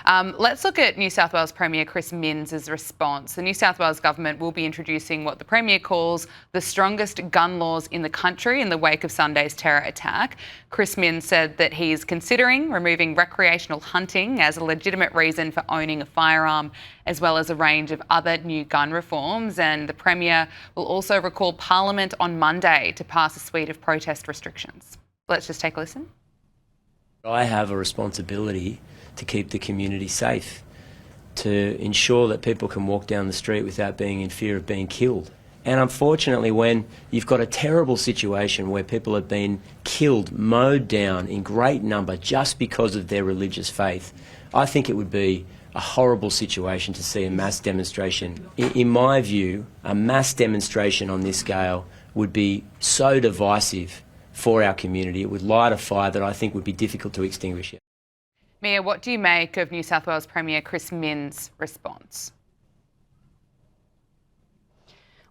Let's look at New South Wales Premier Chris Minns' response. The New South Wales government will be introducing what the Premier calls the strongest gun laws in the country in the wake of Sunday's terror attack. Chris Minns said that he's considering removing recreational hunting as a legitimate reason for owning a firearm, as well as a range of other new gun reforms. And the Premier will also recall Parliament on Monday to pass a suite of protest restrictions. Let's just take a listen. I have a responsibility to keep the community safe, to ensure that people can walk down the street without being in fear of being killed. And unfortunately, when you've got a terrible situation where people have been killed, mowed down in great number just because of their religious faith, I think it would be a horrible situation to see a mass demonstration. In my view, a mass demonstration on this scale would be so divisive for our community. It would light a fire that I think would be difficult to extinguish. Mia, what do you make of New South Wales Premier Chris Minns' response?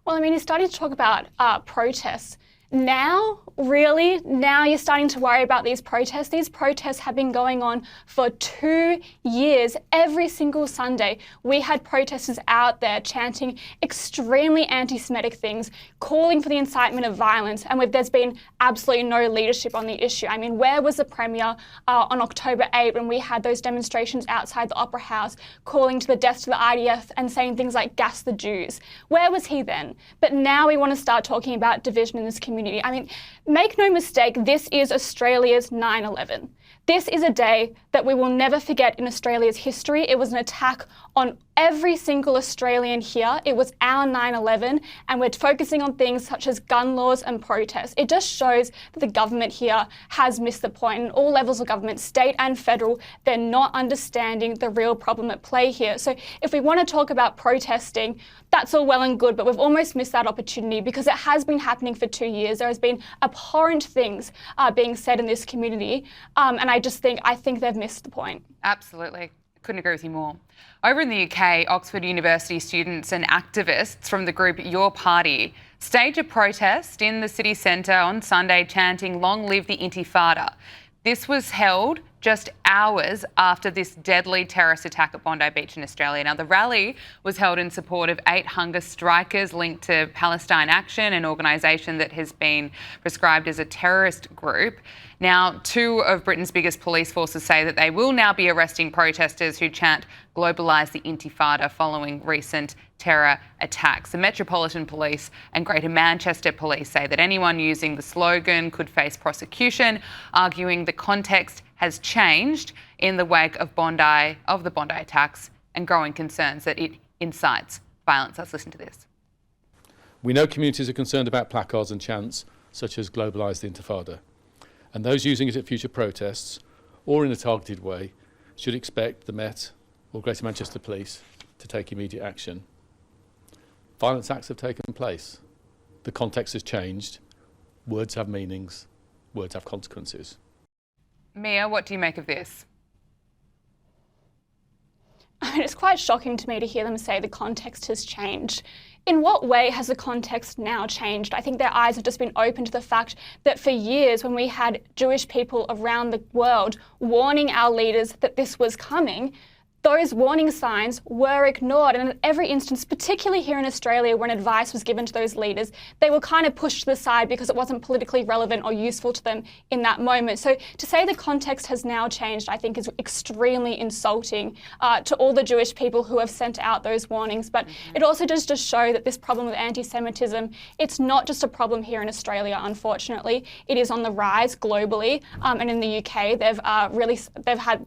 Well, I mean, he's starting to talk about protests. Now, really, now you're starting to worry about these protests. These protests have been going on for 2 years. Every single Sunday, we had protesters out there chanting extremely anti-Semitic things, calling for the incitement of violence, and there's been absolutely no leadership on the issue. I mean, where was the Premier on October 8 when we had those demonstrations outside the Opera House, calling to the death to the IDF and saying things like gas the Jews? Where was he then? But now we want to start talking about division in this community. I mean, make no mistake, this is Australia's 9/11. This is a day that we will never forget in Australia's history. It was an attack on every single Australian here. It was our 9/11, and we're focusing on things such as gun laws and protests. It just shows that the government here has missed the point. In all levels of government, state and federal, they're not understanding the real problem at play here. So if we want to talk about protesting, that's all well and good, but we've almost missed that opportunity because it has been happening for 2 years. There has been abhorrent things being said in this community, and I think they've missed the point. Absolutely. Couldn't agree with you more. Over in the UK, Oxford University students and activists from the group Your Party staged a protest in the city centre on Sunday chanting "Long live the Intifada." This was held just hours after this deadly terrorist attack at Bondi Beach in Australia. Now, the rally was held in support of 8 hunger strikers linked to Palestine Action, an organisation that has been prescribed as a terrorist group. Now, 2 of Britain's biggest police forces say that they will now be arresting protesters who chant "Globalise the Intifada" following recent terror attacks. The Metropolitan Police and Greater Manchester Police say that anyone using the slogan could face prosecution, arguing the context has changed in the wake of the Bondi attacks and growing concerns that it incites violence. Let's listen to this. We know communities are concerned about placards and chants such as "Globalise the Intifada", and those using it at future protests or in a targeted way should expect the Met or Greater Manchester Police to take immediate action. Violence acts have taken place. The context has changed. Words have meanings. Words have consequences. Mia, what do you make of this? I mean, it's quite shocking to me to hear them say the context has changed. In what way has the context now changed? I think their eyes have just been opened to the fact that for years, when we had Jewish people around the world warning our leaders that this was coming, those warning signs were ignored. And in every instance, particularly here in Australia, when advice was given to those leaders, they were kind of pushed to the side because it wasn't politically relevant or useful to them in that moment. So to say the context has now changed, I think is extremely insulting to all the Jewish people who have sent out those warnings. But it also does just show that this problem of anti-Semitism, it's not just a problem here in Australia, unfortunately. It is on the rise globally. And in the UK, they've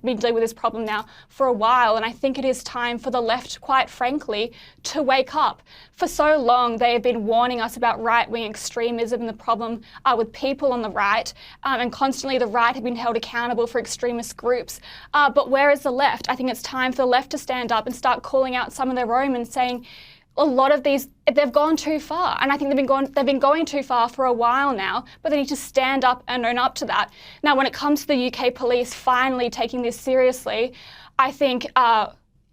been dealing with this problem now for a while. And I think it is time for the left, quite frankly, to wake up. For so long, they have been warning us about right-wing extremism and the problem with people on the right, and constantly the right have been held accountable for extremist groups. But where is the left? I think it's time for the left to stand up and start calling out some of their own and saying, a lot of these, they've gone too far. And I think they've been going too far for a while now, but they need to stand up and own up to that. Now, when it comes to the UK police finally taking this seriously, I think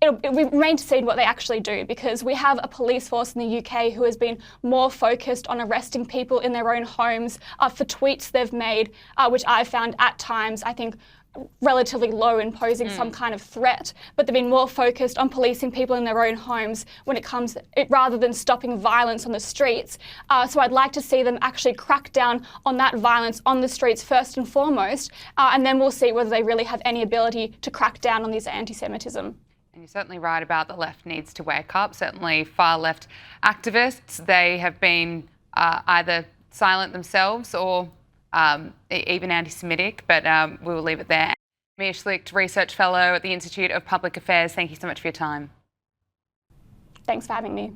it remains to see what they actually do, because we have a police force in the UK who has been more focused on arresting people in their own homes for tweets they've made, which I've found at times, I think, relatively low in posing some kind of threat, but they've been more focused on policing people in their own homes rather than stopping violence on the streets. So I'd like to see them actually crack down on that violence on the streets first and foremost, and then we'll see whether they really have any ability to crack down on this anti-Semitism. And you're certainly right about the left needs to wake up. Certainly far left activists, they have been either silent themselves or even anti-Semitic, but we will leave it there. Mia Schlicht, Research Fellow at the Institute of Public Affairs, thank you so much for your time. Thanks for having me.